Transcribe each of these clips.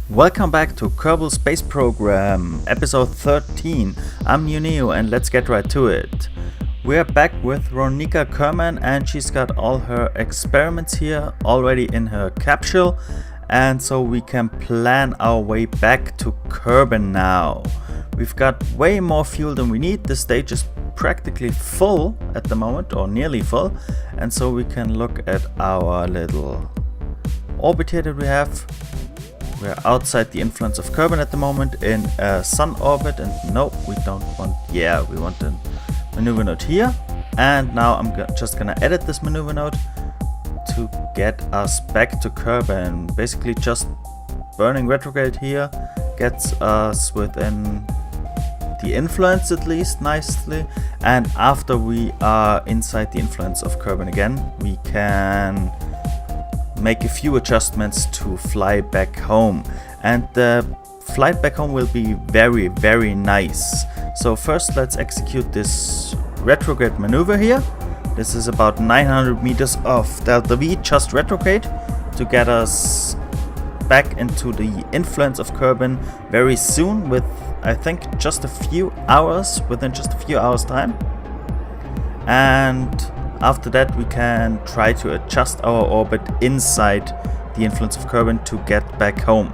Welcome back to Kerbal Space Program, episode 13. I'm Neo and let's get right to it. We're back with Ronika Kerbin and she's got all her experiments here already in her capsule, and so we can plan our way back to Kerbin now. We've got way more fuel than we need. The stage is practically full at the moment, or nearly full, and so we can look at our little orbit here that we have. We're outside the influence of Kerbin at the moment in a sun orbit, and no, we don't want, we want the maneuver node here. And now I'm just gonna edit this maneuver node to get us back to Kerbin. Basically just burning retrograde here gets us within the influence at least nicely, and after we are inside the influence of Kerbin again, we can make a few adjustments to fly back home, and the flight back home will be very nice. So first let's execute this retrograde maneuver here. This is about 900 meters of delta V, just retrograde, to get us back into the influence of Kerbin very soon, with I think within just a few hours time. And after that we can try to adjust our orbit inside the influence of Kerbin to get back home.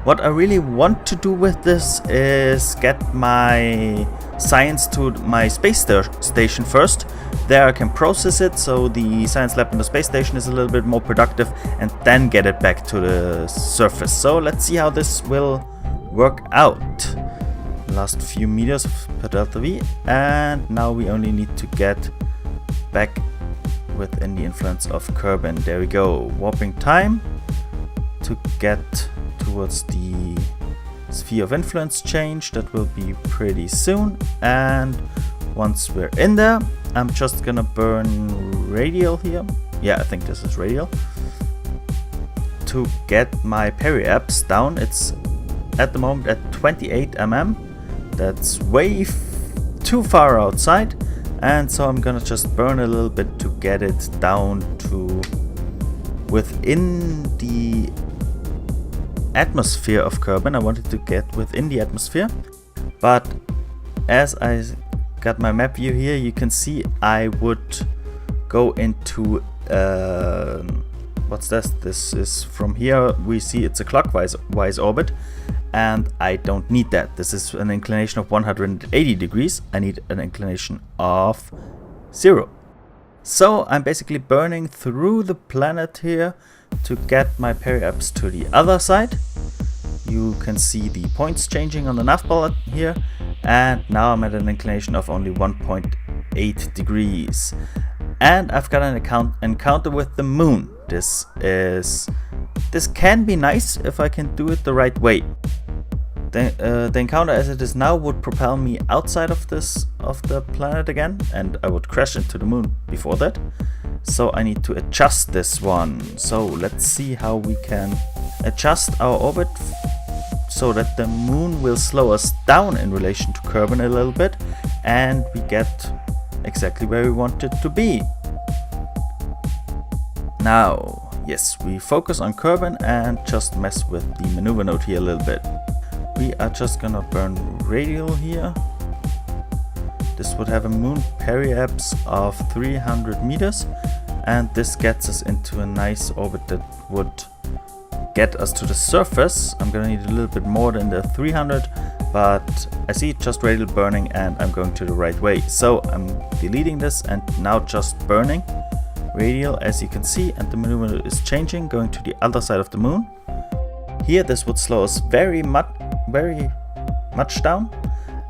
What I really want to do with this is get my science to my space station first. There I can process it, so the science lab in the space station is a little bit more productive, and then get it back to the surface. So let's see how this will work out. Last few meters per delta V, and now we only need to get back within the influence of Kerbin. There we go. Warping time to get towards the sphere of influence change. That will be pretty soon, and once we're in there, I'm just gonna burn radial here. Yeah, I think this is radial, to get my periapse down. It's at the moment at 28 mm. That's way too far outside, and so I'm gonna just burn a little bit to get it down to within the atmosphere of Kerbin. I wanted to get within the atmosphere, but as I got my map view here, you can see I would go into what's this? This is from here, we see it's a clockwise orbit, and I don't need that. This is an inclination of 180 degrees. I need an inclination of 0. So I'm basically burning through the planet here to get my periapse to the other side. You can see the points changing on the nav ball here, and now I'm at an inclination of only 1.8 degrees. And I've got an encounter with the moon. This can be nice if I can do it the right way. The encounter as it is now would propel me outside of the planet again, and I would crash into the moon before that. So I need to adjust this one. So let's see how we can adjust our orbit so that the moon will slow us down in relation to Kerbin a little bit, and we get exactly where we want it to be. Now, yes, we focus on Kerbin and just mess with the maneuver node here a little bit. We are just gonna burn radial here. This would have a moon periapse of 300 meters, and this gets us into a nice orbit that would get us to the surface. I'm gonna need a little bit more than the 300, but I see it just radial burning and I'm going to the right way. So I'm deleting this and now just burning radial, as you can see, and the maneuver is changing, going to the other side of the moon. Here this would slow us very much down,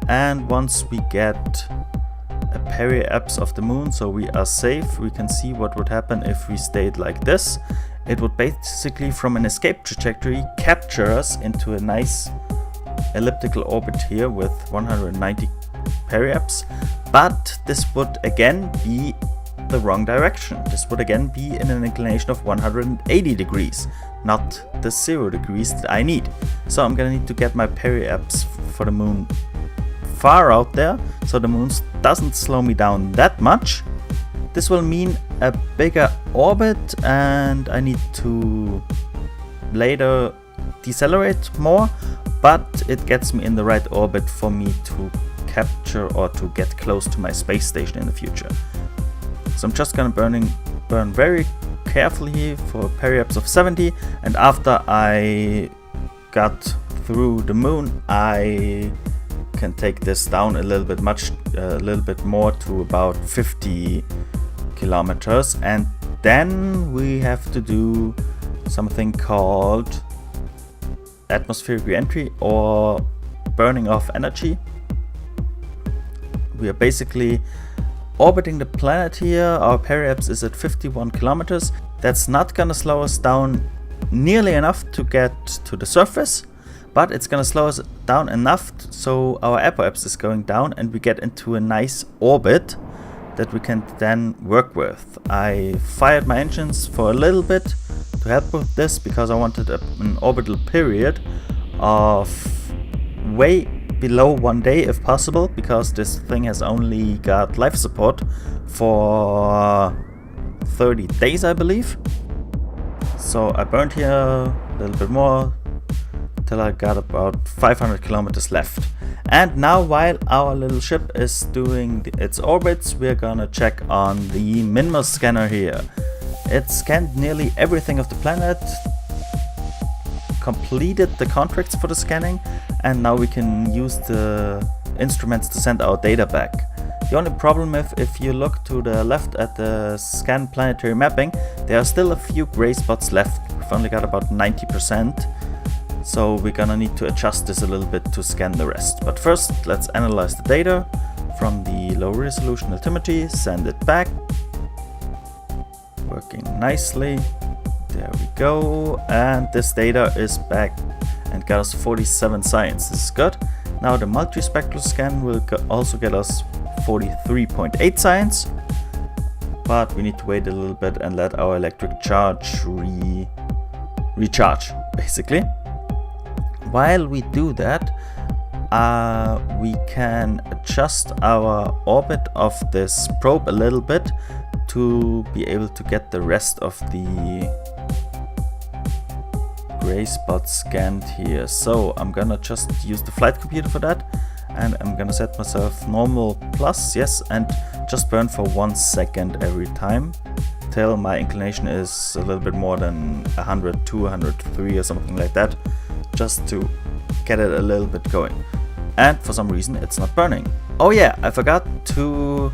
and once we get a periapse of the moon, so we are safe, we can see what would happen if we stayed like this. It would basically, from an escape trajectory, capture us into a nice elliptical orbit here with 190 periapse, but this would again be the wrong direction. This would again be in an inclination of 180 degrees, not the 0 degrees that I need. So I'm gonna need to get my periapse for the moon far out there, so the moon doesn't slow me down that much. This will mean a bigger orbit, and I need to later decelerate more, but it gets me in the right orbit for me to capture or to get close to my space station in the future. So I'm just gonna burn very carefully for a periapse of 70, and after I got through the moon, I can take this down a little bit more to about 50 kilometers, and then we have to do something called atmospheric re-entry or burning off energy. We are basically orbiting the planet here. Our periapse is at 51 kilometers. That's not gonna slow us down nearly enough to get to the surface, but it's gonna slow us down enough so our apoapse is going down and we get into a nice orbit that we can then work with. I fired my engines for a little bit to help with this because I wanted an orbital period of way below 1 day if possible, because this thing has only got life support for 30 days, I believe. So I burned here a little bit more till I got about 500 kilometers left. And now, while our little ship is doing its orbits, we're gonna check on the Minmus scanner here. It scanned nearly everything of the planet, completed the contracts for the scanning, and now we can use the instruments to send our data back. The only problem if you look to the left at the scan planetary mapping, there are still a few gray spots left. We've only got about 90%, so we're gonna need to adjust this a little bit to scan the rest. But first, let's analyze the data from the low resolution altimetry, send it back. Working nicely. There we go, and this data is back and got us 47 science. This is good. Now the multispectral scan will also get us 43.8 science, but we need to wait a little bit and let our electric charge recharge, basically. While we do that, we can adjust our orbit of this probe a little bit to be able to get the rest of the gray spots scanned here. So I'm gonna just use the flight computer for that, and I'm gonna set myself normal plus, yes, and just burn for 1 second every time till my inclination is a little bit more than 102, 103 or something like that, just to get it a little bit going. And for some reason it's not burning. Oh yeah, I forgot to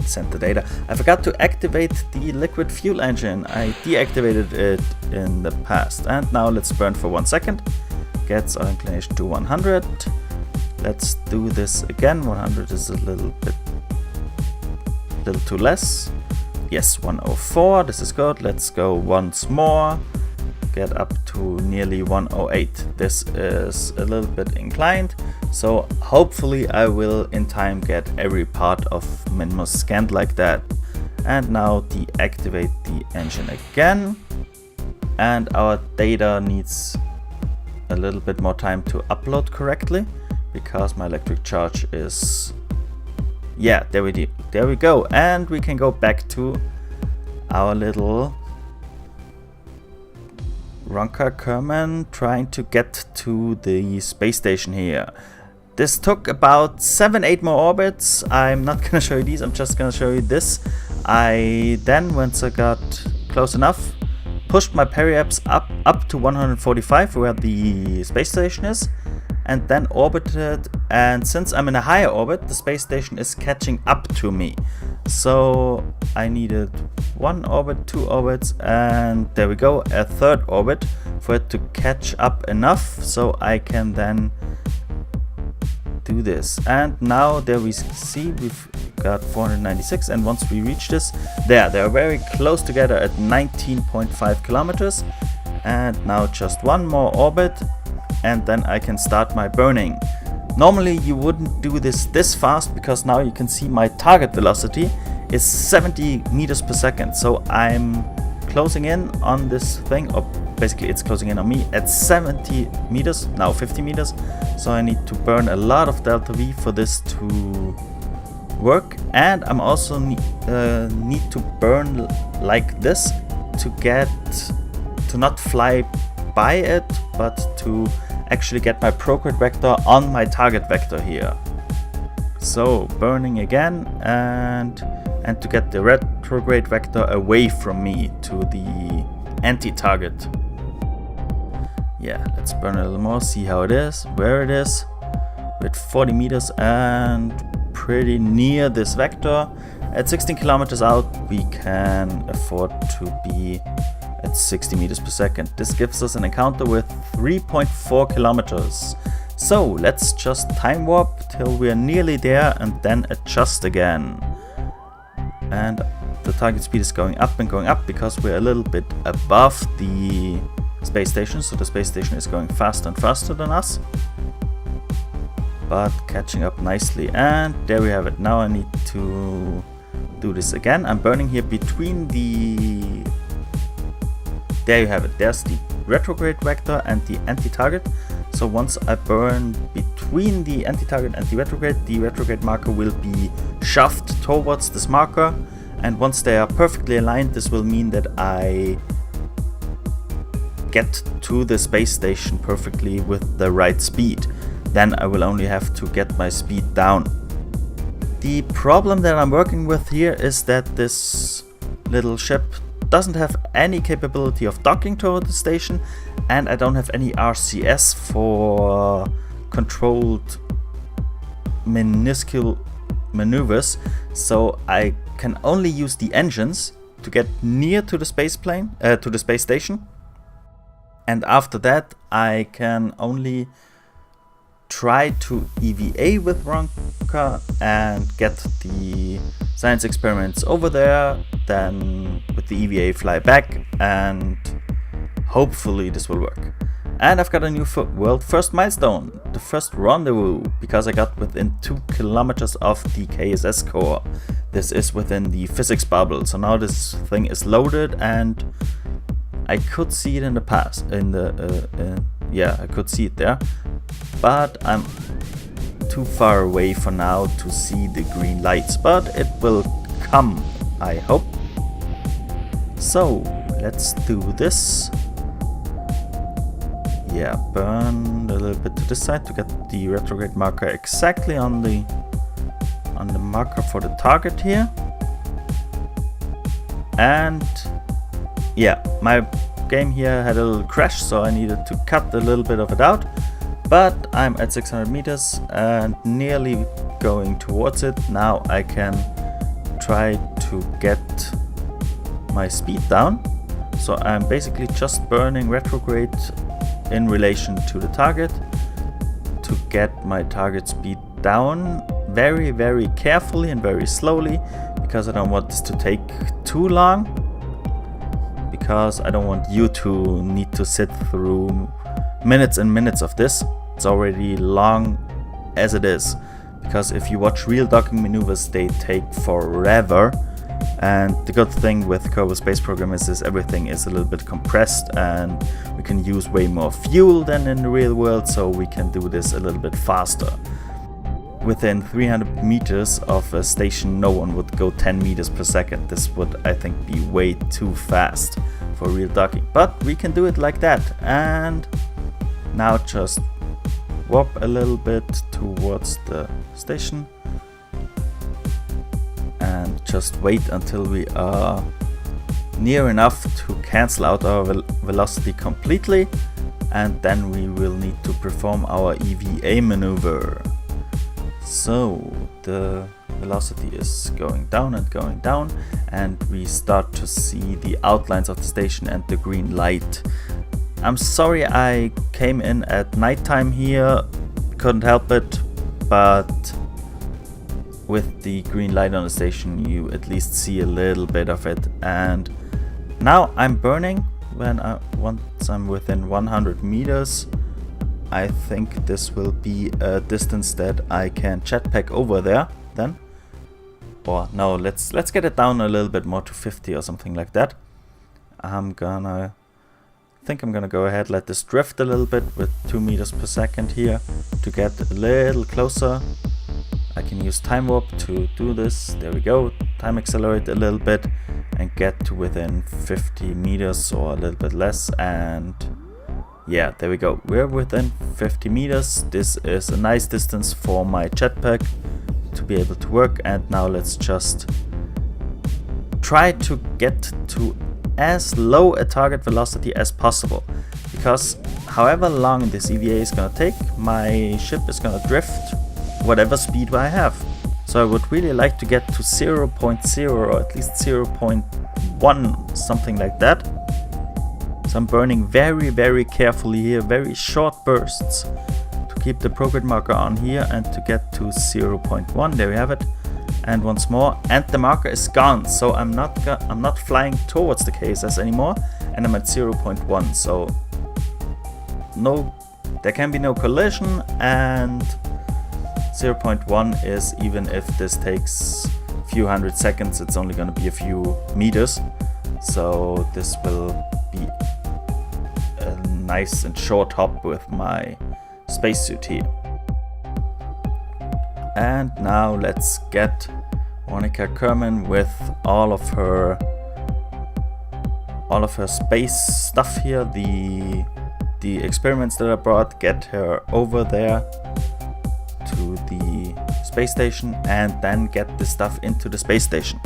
send the data. I forgot to activate the liquid fuel engine. I deactivated it in the past. And now let's burn for 1 second. Gets our inclination to 100. Let's do this again. 100 is a little too less. Yes, 104. This is good. Let's go once more. Get up to nearly 108. This is a little bit inclined, so hopefully I will in time get every part of Minmus scanned like that. And now deactivate the engine again, and our data needs a little bit more time to upload correctly because my electric charge is, yeah, there we go, and we can go back to our little Ronka Kerman trying to get to the space station here. This took about 7-8 more orbits. I'm not gonna show you these, I'm just gonna show you this. I then, once I got close enough, pushed my periapse up to 145 where the space station is, and then orbited, and since I'm in a higher orbit, the space station is catching up to me. So I needed 1 orbit, 2 orbits, and there we go, a 3rd orbit for it to catch up enough so I can then do this. And now there we see we've got 496, and once we reach this, they're very close together at 19.5 kilometers. And now just 1 more orbit, and then I can start my burning. Normally you wouldn't do this fast, because now you can see my target velocity is 70 meters per second. So I'm closing in on this thing, or basically it's closing in on me at 70 meters, now 50 meters. So I need to burn a lot of delta V for this to work, and I'm also need to burn like this to not fly by it, but to actually get my prograde vector on my target vector here. So burning again, and to get the retrograde vector away from me to the anti-target. Yeah, let's burn a little more, see how it is, where it is. We're at 40 meters and pretty near this vector. At 16 kilometers out, we can afford to be at 60 meters per second. This gives us an encounter with 3.4 kilometers. So let's just time warp till we are nearly there and then adjust again. And the target speed is going up and going up because we're a little bit above the space station. So the space station is going faster and faster than us, but catching up nicely. And there we have it. Now I need to do this again. I'm burning here between the... There you have it. There's the retrograde vector and the anti-target. So once I burn between the anti-target and the retrograde marker will be shoved towards this marker. And once they are perfectly aligned, this will mean that I get to the space station perfectly with the right speed. Then I will only have to get my speed down. The problem that I'm working with here is that this little ship doesn't have any capability of docking to the station, and I don't have any RCS for controlled minuscule maneuvers, so I can only use the engines to get near to the space plane, to the space station, and after that I can only try to EVA with Ronka and get the science experiments over there, then with the EVA fly back, and hopefully this will work. And I've got a new world first milestone, the first rendezvous, because I got within 2 kilometers of the KSS core. This is within the physics bubble, so now this thing is loaded, and I could see it in the past, yeah, I could see it there, but I'm too far away for now to see the green lights, but it will come, I hope. So let's do this. Yeah, burn a little bit to this side to get the retrograde marker exactly on the marker for the target here. And yeah, my game here had a little crash, so I needed to cut a little bit of it out. But I'm at 600 meters and nearly going towards it. Now I can try to get my speed down. So I'm basically just burning retrograde in relation to the target to get my target speed down very, very carefully and very slowly, because I don't want this to take too long, because I don't want you to need to sit through minutes and minutes of this. It's already long as it is, because if you watch real docking maneuvers, they take forever. And the good thing with Kerbal Space Program is everything is a little bit compressed, and we can use way more fuel than in the real world, so we can do this a little bit faster. Within 300 meters of a station, no one would go 10 meters per second. This would, I think, be way too fast for real docking. But we can do it like that. And now just warp a little bit towards the station. And just wait until we are near enough to cancel out our velocity completely. And then we will need to perform our EVA maneuver. So the velocity is going down, and we start to see the outlines of the station and the green light. I'm sorry I came in at nighttime here, couldn't help it, but with the green light on the station you at least see a little bit of it. And now I'm burning once I'm within 100 meters. I think this will be a distance that I can jetpack over there then. Or no, let's get it down a little bit more to 50 or something like that. I think I'm gonna go ahead, let this drift a little bit with 2 meters per second here to get a little closer I can use time warp to do this. There we go. Time accelerate a little bit and get to within 50 meters or a little bit less, and yeah, there we go. We're within 50 meters. This is a nice distance for my jetpack to be able to work. And now let's just try to get to as low a target velocity as possible, because however long this EVA is gonna take, my ship is gonna drift whatever speed I have. So I would really like to get to 0.0 or at least 0.1, something like that. So I'm burning very carefully here, very short bursts to keep the prograde marker on here and to get to 0.1. There we have it. And once more, and the marker is gone. So I'm not flying towards the KSS anymore, and I'm at 0.1. So no, there can be no collision, and 0.1 is, even if this takes a few hundred seconds, it's only going to be a few meters. So this will be a nice and short hop with my spacesuit here. And now let's get Veronica Kerbin with all of her space stuff here, the experiments that I brought, get her over there to the space station and then get the stuff into the space station.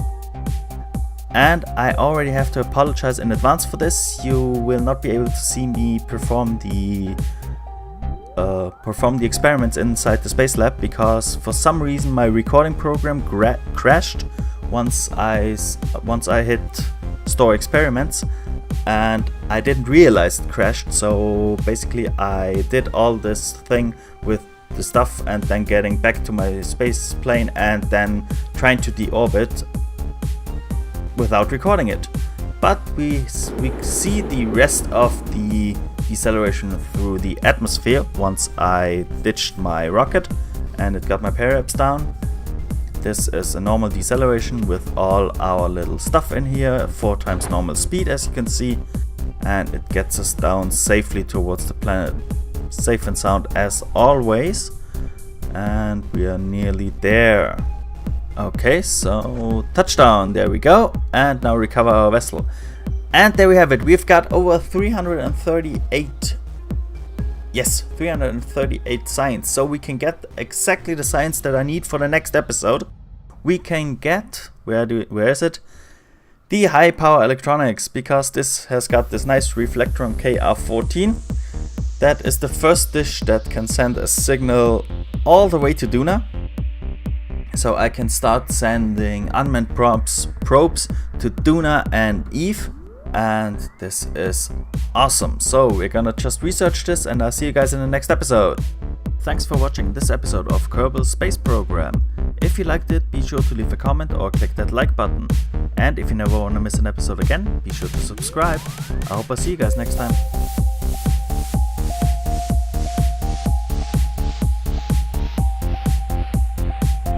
And I already have to apologize in advance for this. You will not be able to see me perform the experiments inside the space lab, because for some reason my recording program crashed once I hit store experiments, and I didn't realize it crashed. So basically I did all this thing with the stuff and then getting back to my space plane and then trying to deorbit without recording it. But we see the rest of the deceleration through the atmosphere once I ditched my rocket and it got my periaps down. This is a normal deceleration with all our little stuff in here, 4 times normal speed as you can see, and it gets us down safely towards the planet. Safe and sound as always, and we are nearly there. Okay, so touchdown, there we go, and now recover our vessel. And there we have it, we've got over 338 science, so we can get exactly the science that I need for the next episode. We can get, where is it? The high power electronics, because this has got this nice reflectron KR14. That is the first dish that can send a signal all the way to Duna. So I can start sending unmanned probes to Duna and Eve. And this is awesome. So we're gonna just research this, and I'll see you guys in the next episode. Thanks for watching this episode of Kerbal Space Program. If you liked it, be sure to leave a comment or click that like button. And if you never wanna miss an episode again, be sure to subscribe. I hope I see you guys next time.